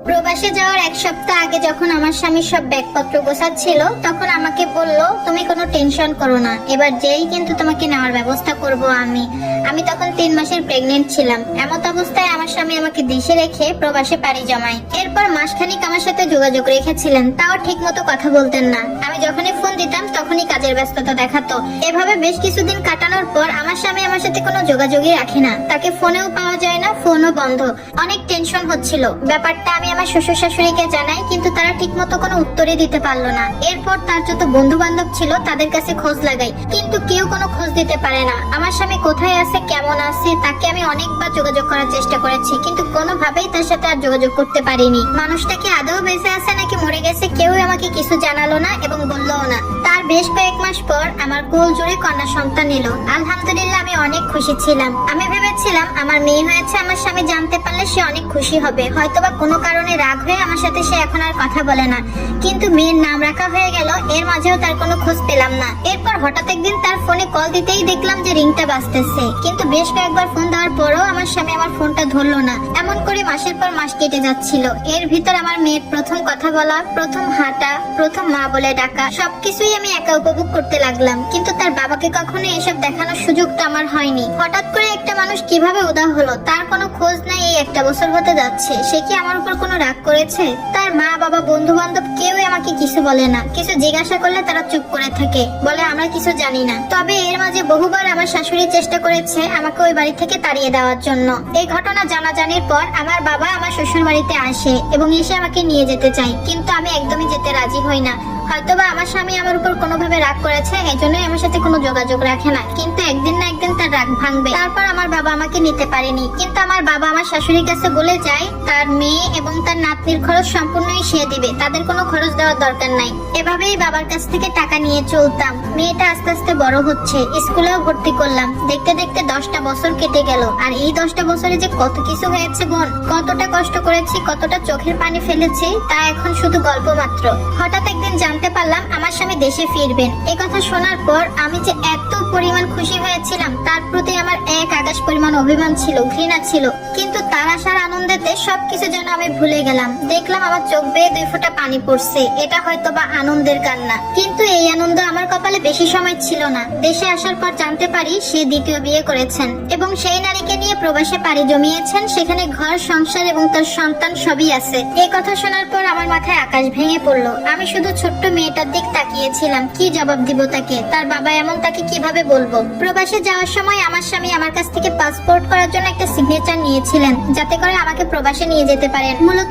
প্রবাসে যাওয়ার এক সপ্তাহ আগে যখন আমার স্বামী সব ব্যাগপত্র গোছাচ্ছিল, তখন আমাকে বলল, তুমি কোনো টেনশন করো না, এবার যেই কিন্তু তোমাকে নেওয়ার ব্যবস্থা করব আমি। আমি তখন 3 মাসের প্রেগনেন্ট ছিলাম। এমত অবস্থায় আমার স্বামী আমাকে দেশে রেখে প্রবাসে পাড়ি জমায়। এরপর মাসখানিক আমার সাথে যোগাযোগ রেখেছিলেন, তাও ঠিক মতো কথা বলতেন না। আমি যখনই ফোন দিতাম তখনই কাজের ব্যস্ততা দেখাতো। এভাবে বেশ কিছুদিন কাটানোর পর আমার স্বামী আমার সাথে কোনো যোগাযোগই রাখে না, তাকে ফোনেও পাওয়া যায় না, ফোনও বন্ধ। অনেক টেনশন হচ্ছিল। ব্যাপারটা আমি আমার শ্বশুর শাশুড়িকে জানাই, কিন্তু তারা ঠিক মতো কোনো উত্তরই দিতে পারলো না। এরপর তার যত বন্ধু বান্ধব ছিল তাদের কাছে খোঁজ লাগাই, কিন্তু কেউ কোনো খোঁজ দিতে পারে না। আমার স্বামী কোথায় আছে, কেমন আছে, তাকে আমি অনেকবার যোগাযোগ করার চেষ্টা করেছি, কিন্তু কোনোভাবেই তার সাথে আর যোগাযোগ করতে পারিনি। মানুষটা কি আদৌ বেঁচে আছে নাকি মরে গেছে কেউ আমাকে কিছু জানালো না এবং বললোও না। তার বেশ কয়েক মাস পর আমার কোল জুড়ে কন্যা সন্তান এলো। আলহামদুলিল্লাহ, আমি অনেক খুশি ছিলাম। আমি ভেবেছিলাম আমার মেয়ে হয়েছে, আমার স্বামী জানতে পারলে সে অনেক খুশি হবে, হয়তোবা কোনো কারণে রাগ হয়ে আমার সাথে সে এখন আর কথা বলে না। কিন্তু মেয়ের নাম রাখা হয়ে গেল, এর মাঝেও তার কোনো খোঁজ পেলাম না। এরপর হঠাৎ একদিন তার ফোনে কল দিতেই দেখলাম যে রিংটা বাজতেছে, কিন্তু বেশ কয়েকবার ফোন দেওয়ার পরও আমার স্বামী আমার ফোনটা ধরলো না। এমন করে মাসের পর মাস কেটে যাচ্ছিল। এর ভিতর আমার মেয়ের প্রথম কথা বলা, প্রথম হাঁটা, প্রথম মা বলে ডাকা, সবকিছুই আমি একা উপভোগ করতে লাগলাম। কিন্তু তার বাবাকে কখনো এসব দেখানোর সুযোগটা আমার হয়নি। হঠাৎ করে একটা মানুষ কিভাবে উদাও হলো, তার কোনো খোঁজ নাই। এই 1টা বছর হতে যাচ্ছে, সে কি আমার উপর কোনো রাগ করেছে? তার মা বাবা বন্ধু বান্ধব কেউই আমাকে কিছু বলে না। কিছু জিজ্ঞাসা করলে তারা চুপ করে থাকে, বলে আমরা কিছু জানি না। তবে এর মাঝে বহুবার আমার শাশুড়ি চেষ্টা করেছে আমাকে ওই বাড়ি থেকে তাড়িয়ে দেওয়ার জন্য। এই ঘটনা জানাজানির পর আমার বাবা আমার শ্বশুর বাড়িতে আসে এবং এসে আমাকে নিয়ে যেতে চায়, কিন্তু আমি একদমই যেতে রাজি হই না। হয়তোবা আমার স্বামী আমার উপর কোনোভাবে রাগ করেছে, এজন্যই আমার সাথে কোনো যোগাযোগ রাখে না। কিন্তু একদিন না একদিন তার রাগ ভাঙবে। তারপর আমার বাবা আমাকে নিতে পারেনি, কিন্তু আমার বাবা আমার শাশুড়ির কাছে বলে যায় তার মেয়ে এবং তার নাতনির খরচ সম্পূর্ণই সে দিবে, তাদের কোনো খরচ দেওয়ার দরকার নাই। এভাবেই বাবার কাছ থেকে টাকা নিয়ে চলতাম। মেয়েটা আস্তে আস্তে বড় হচ্ছে, স্কুলেও ভর্তি করলাম। দেখতে দেখতে 10টা বছর কেটে গেল। আর এই 10টা বছরে যে কত কিছু হয়েছে বোন, কতটা কষ্ট করেছি, কতটা চোখের পানি ফেলেছি, তা এখন শুধু গল্প মাত্র। হঠাৎ একদিন জানতে পারলাম আমার স্বামী দেশে ফিরবেন। এই কথা শোনার পর আমি যে এত পরিমাণ খুশি হয়েছিলাম, তার প্রতি আমার এক আকাশ পরিমাণ অভিমান ছিল, ঘৃণা ছিল। কিন্তু তার আসার আনন্দেতে সবকিছু যেন আমি ভুলে গেলাম। দেখলাম আমার চোখ বেয়ে 2 ফোঁটা পানি পড়ছে, এটা হয়তো বা আনন্দের কান্না। কিন্তু এই আনন্দ আমার কপালে বেশি সময় ছিল না। দেশে আসার পর জানতে পারি সে দ্বিতীয় বিয়ে করেছেন এবং সেই নারীকে নিয়ে প্রবাসে পাড়ি জমিয়েছেন। সেখানে ঘর সংসার এবং তার সন্তান সবই আছে। এই কথা শোনার পর আমার মাথায় আকাশ ভেঙে পড়লো। আমি শুধু ছোট্ট মেয়েটার দিক তাকিয়েছিলাম, কি জবাব দিব তাকে? তার বাবা এমন, তাকে কিভাবে বলবো? প্রবাসে যাওয়ার সময় আমার স্বামী আমার কাছ থেকে পাসপোর্ট করার জন্য একটা সিগনেচার নিয়েছিলেন, যাতে করে আমাকে প্রবাসে নিয়ে যেতে পারেন। মূলত